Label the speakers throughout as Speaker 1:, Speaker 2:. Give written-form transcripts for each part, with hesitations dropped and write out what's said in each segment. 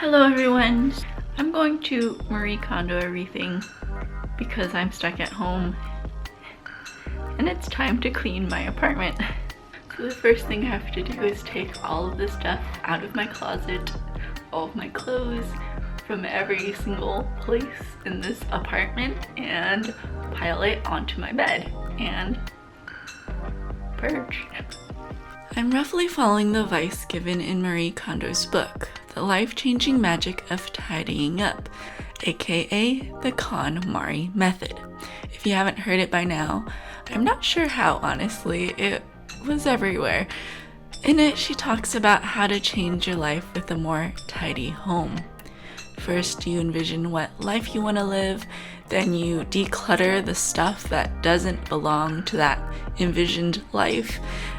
Speaker 1: Hello everyone! I'm going to Marie Kondo everything because I'm stuck at home and it's time to clean my apartment. So the first thing I have to do is take all of this stuff out of my closet, all of my clothes from every single place in this apartment and pile it onto my bed and purge. I'm roughly following the advice given in Marie Kondo's book, The Life-Changing Magic of Tidying Up, aka the KonMari method. If you haven't heard it by now, I'm not sure how, honestly. It was everywhere. In it, she talks about how to change your life with a more tidy home. First, you envision what life you want to live, then you declutter the stuff that doesn't belong to that envisioned life,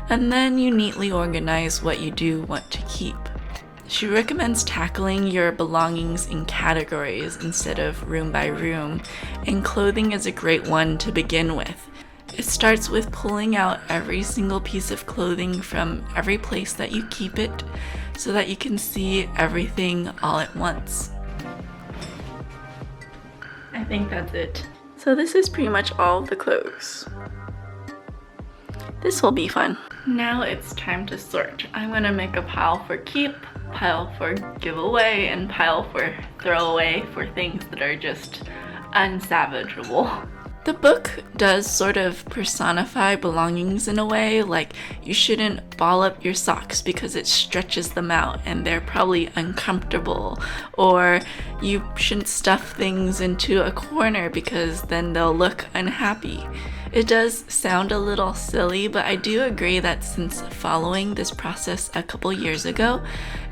Speaker 1: and then you neatly organize what you do want to keep. She recommends tackling your belongings in categories instead of room by room, and clothing is a great one to begin with. It starts with pulling out every single piece of clothing from every place that you keep it so that you can see everything all at once. I think that's it. So this is pretty much all of the clothes. This will be fun. Now it's time to sort. I'm gonna make a pile for keep, pile for giveaway, and pile for throwaway for things that are just unsavageable. The book does sort of personify belongings in a way, like you shouldn't ball up your socks because it stretches them out and they're probably uncomfortable, or you shouldn't stuff things into a corner because then they'll look unhappy. It does sound a little silly, but I do agree that since following this process a couple years ago,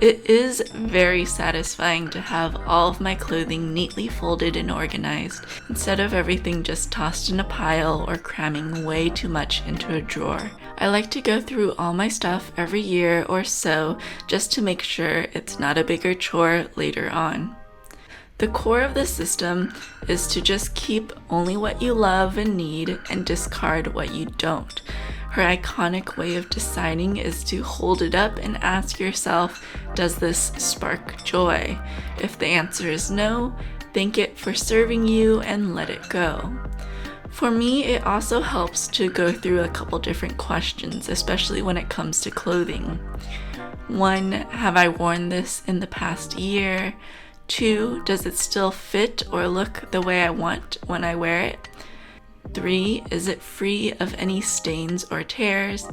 Speaker 1: it is very satisfying to have all of my clothing neatly folded and organized, instead of everything just tossed in a pile or cramming way too much into a drawer. I like to go through all my stuff every year or so just to make sure it's not a bigger chore later on. The core of the system is to just keep only what you love and need and discard what you don't. Her iconic way of deciding is to hold it up and ask yourself, does this spark joy? If the answer is no, thank it for serving you and let it go. For me, it also helps to go through a couple different questions, especially when it comes to clothing. 1, have I worn this in the past year? 2, does it still fit or look the way I want when I wear it? 3, is it free of any stains or tears?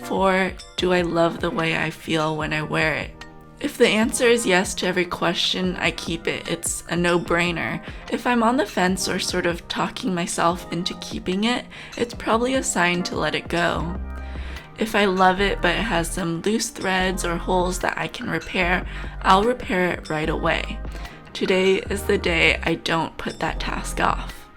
Speaker 1: 4, do I love the way I feel when I wear it? If the answer is yes to every question, I keep it. It's a no-brainer. If I'm on the fence or sort of talking myself into keeping it, it's probably a sign to let it go. If I love it but it has some loose threads or holes that I can repair, I'll repair it right away. Today is the day I don't put that task off.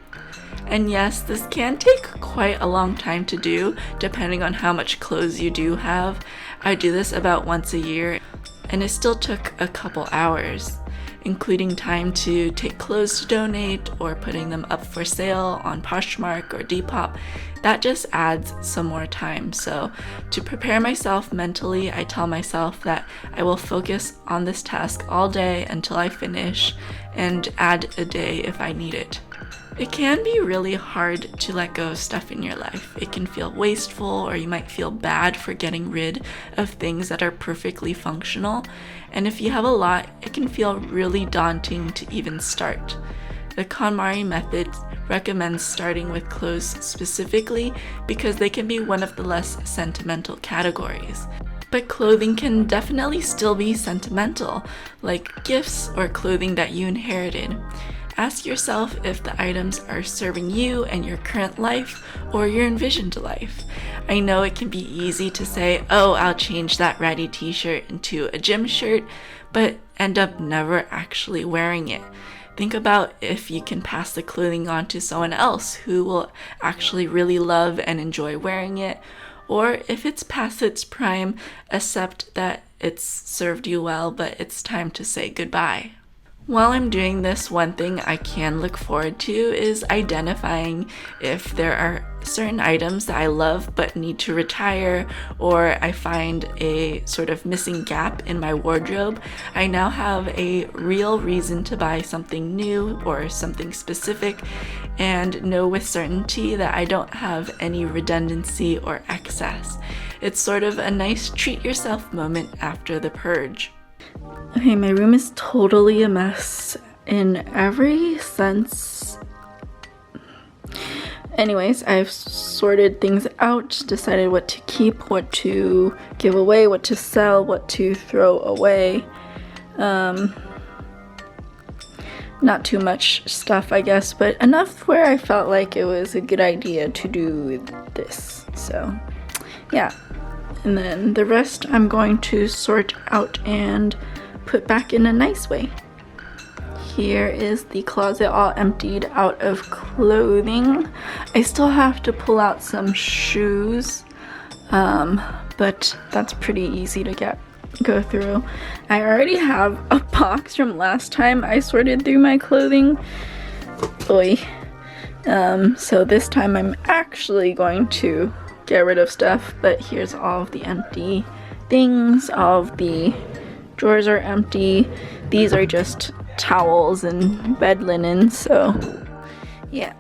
Speaker 1: And yes, this can take quite a long time to do, depending on how much clothes you do have. I do this about once a year, and it still took a couple hours, including time to take clothes to donate or putting them up for sale on Poshmark or Depop. That just adds some more time. So to prepare myself mentally, I tell myself that I will focus on this task all day until I finish and add a day if I need it. It can be really hard to let go of stuff in your life. It can feel wasteful, or you might feel bad for getting rid of things that are perfectly functional. And if you have a lot, it can feel really daunting to even start. The KonMari method recommends starting with clothes specifically because they can be one of the less sentimental categories. But clothing can definitely still be sentimental, like gifts or clothing that you inherited. Ask yourself if the items are serving you and your current life or your envisioned life. I know it can be easy to say, oh, I'll change that ratty t-shirt into a gym shirt, but end up never actually wearing it. Think about if you can pass the clothing on to someone else who will actually really love and enjoy wearing it, or if it's past its prime, accept that it's served you well, but it's time to say goodbye. While I'm doing this, one thing I can look forward to is identifying if there are certain items that I love but need to retire, or I find a sort of missing gap in my wardrobe. I now have a real reason to buy something new or something specific, and know with certainty that I don't have any redundancy or excess. It's sort of a nice treat yourself moment after the purge. Okay, my room is totally a mess in every sense. Anyways, I've sorted things out, decided what to keep, what to give away, what to sell, what to throw away. Not too much stuff, I guess, but enough where I felt like it was a good idea to do this. So, yeah. And then the rest I'm going to sort out and put back in a nice way. Here is the closet all emptied out of clothing. I still have to pull out some shoes, but that's pretty easy to go through. I already have a box from last time I sorted through my clothing. Oy. So this time I'm actually going to get rid of stuff, but here's all of the empty things. All of the drawers are empty. These are just towels and bed linen, so yeah.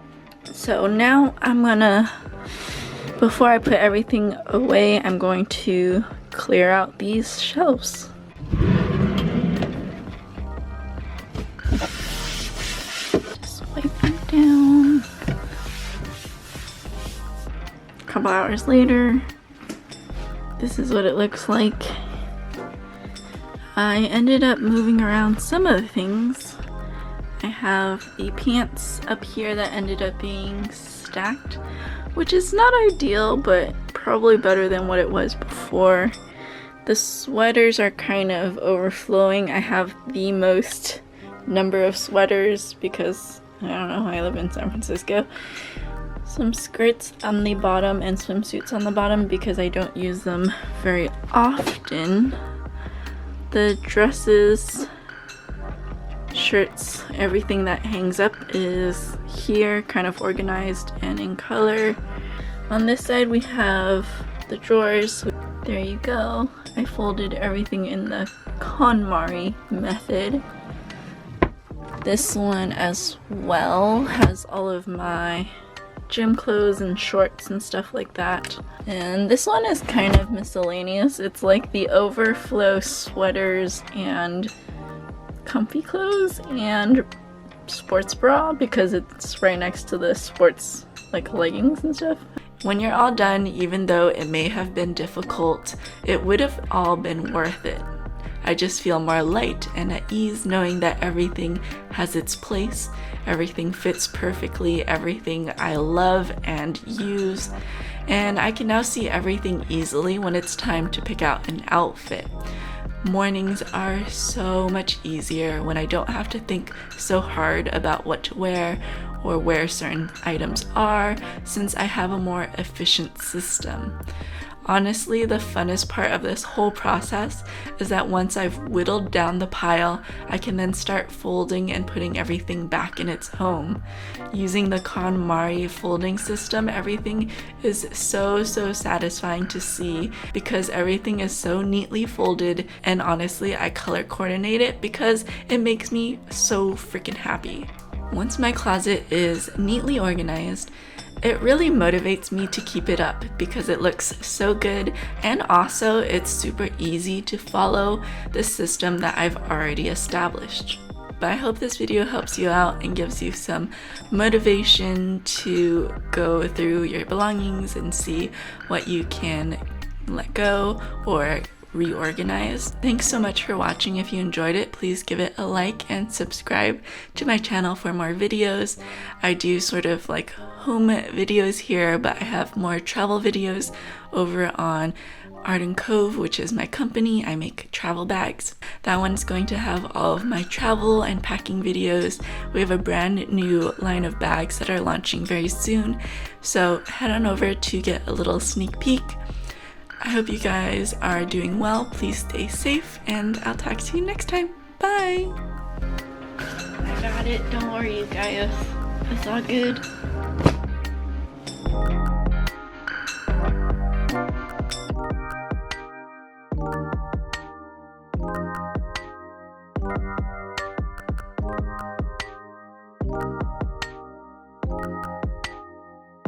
Speaker 1: So now I'm gonna, before I put everything away, I'm going to clear out these shelves. Just wipe them down. A couple hours later, this is what it looks like. I ended up moving around some of the things. I have the pants up here that ended up being stacked, which is not ideal, but probably better than what it was before. The sweaters are kind of overflowing. I have the most number of sweaters because, I don't know, I live in San Francisco. Some skirts on the bottom and swimsuits on the bottom because I don't use them very often. The dresses, shirts, everything that hangs up is here, kind of organized and in color. On this side we have the drawers. There you go. I folded everything in the KonMari method. This one as well has all of my gym clothes and shorts and stuff like that. And this one is kind of miscellaneous. It's like the overflow sweaters and comfy clothes and sports bra because it's right next to the sports like leggings and stuff. When you're all done, even though it may have been difficult, it would have all been worth it. I just feel more light and at ease knowing that everything has its place, everything fits perfectly, everything I love and use, and I can now see everything easily when it's time to pick out an outfit. Mornings are so much easier when I don't have to think so hard about what to wear or where certain items are, since I have a more efficient system. Honestly, the funnest part of this whole process is that once I've whittled down the pile, I can then start folding and putting everything back in its home. Using the KonMari folding system, everything is so satisfying to see because everything is so neatly folded, and honestly, I color coordinate it because it makes me so freaking happy. Once my closet is neatly organized, it really motivates me to keep it up because it looks so good, and also it's super easy to follow the system that I've already established. But I hope this video helps you out and gives you some motivation to go through your belongings and see what you can let go or reorganize. Thanks so much for watching. If you enjoyed it, please give it a like and subscribe to my channel for more videos. I do sort of like home videos here, but I have more travel videos over on Art & Cove, which is my company. I make travel bags. That one's going to have all of my travel and packing videos. We have a brand new line of bags that are launching very soon, so head on over to get a little sneak peek. I hope you guys are doing well. Please stay safe, and I'll talk to you next time. Bye! got it. Don't worry, you guys. It's all good.